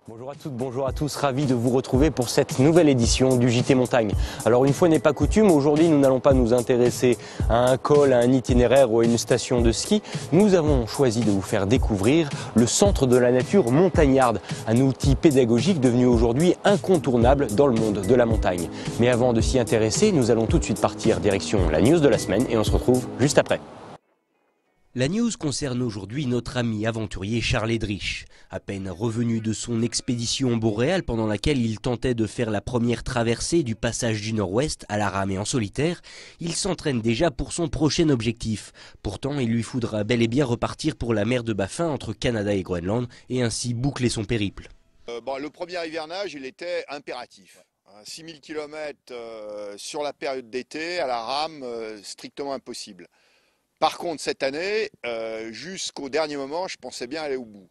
Bonjour à toutes, bonjour à tous, ravi de vous retrouver pour cette nouvelle édition du JT Montagne. Alors une fois n'est pas coutume, aujourd'hui nous n'allons pas nous intéresser à un col, à un itinéraire ou à une station de ski. Nous avons choisi de vous faire découvrir le Centre de la Nature Montagnarde, un outil pédagogique devenu aujourd'hui incontournable dans le monde de la montagne. Mais avant de s'y intéresser, nous allons tout de suite partir direction la news de la semaine et on se retrouve juste après. La news concerne aujourd'hui notre ami aventurier Charles Eddrich. À peine revenu de son expédition boréale pendant laquelle il tentait de faire la première traversée du passage du Nord-Ouest à la rame et en solitaire, il s'entraîne déjà pour son prochain objectif. Pourtant, il lui faudra bel et bien repartir pour la mer de Baffin entre Canada et Groenland et ainsi boucler son périple. Le premier hivernage, il était impératif. 6000 km sur la période d'été, à la rame, strictement impossible. Par contre, cette année, jusqu'au dernier moment, je pensais bien aller au bout.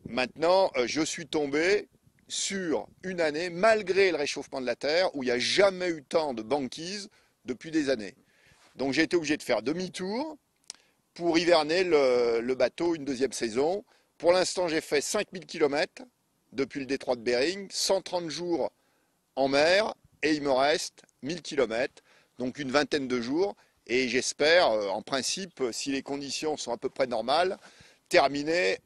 Maintenant, je suis tombé sur une année, malgré le réchauffement de la Terre, où il n'y a jamais eu tant de banquise depuis des années. Donc j'ai été obligé de faire demi-tour pour hiverner le bateau une deuxième saison. Pour l'instant, j'ai fait 5000 km depuis le détroit de Bering, 130 jours en mer, et il me reste 1000 km, donc une vingtaine de jours. Et j'espère, en principe, si les conditions sont à peu près normales, terminer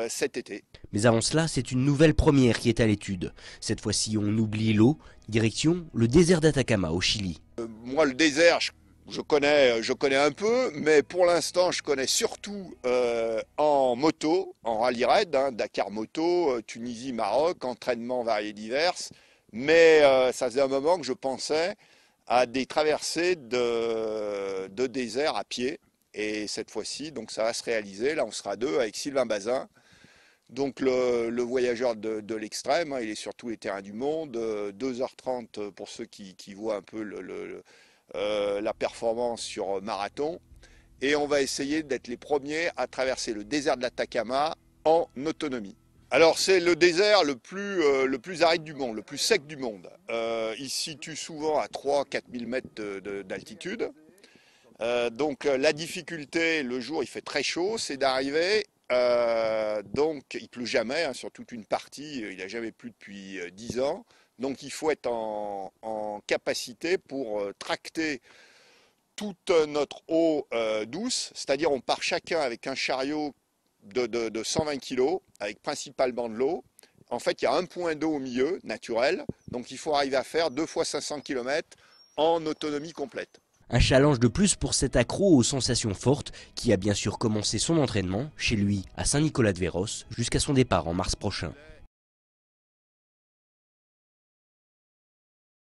cet été. Mais avant cela, c'est une nouvelle première qui est à l'étude. Cette fois-ci, on oublie l'eau, direction le désert d'Atacama au Chili. Moi, le désert, je connais un peu, mais pour l'instant, je connais surtout en moto, en rallye raid, Dakar moto, Tunisie, Maroc, entraînements variés divers. Mais ça faisait un moment que je pensais à des traversées de désert à pied. Et cette fois-ci, donc ça va se réaliser. Là, on sera deux avec Sylvain Bazin. Donc le voyageur de l'extrême, il est sur tous les terrains du monde. 2h30 pour ceux qui voient un peu la performance sur marathon. Et on va essayer d'être les premiers à traverser le désert de l'Atacama en autonomie. Alors c'est le désert le plus aride du monde, le plus sec du monde. Il se situe souvent à 3-4 000 mètres d'altitude. Donc la difficulté, le jour il fait très chaud, c'est d'arriver, donc il pleut jamais, sur toute une partie, il n'a jamais plu depuis 10 ans. Donc il faut être en capacité pour tracter toute notre eau douce, c'est-à-dire on part chacun avec un chariot de 120 kg, avec principalement de l'eau. En fait, il y a un point d'eau au milieu, naturel, donc il faut arriver à faire 2 fois 500 km en autonomie complète. Un challenge de plus pour cet accro aux sensations fortes qui a bien sûr commencé son entraînement chez lui à Saint-Nicolas-de-Véros jusqu'à son départ en mars prochain.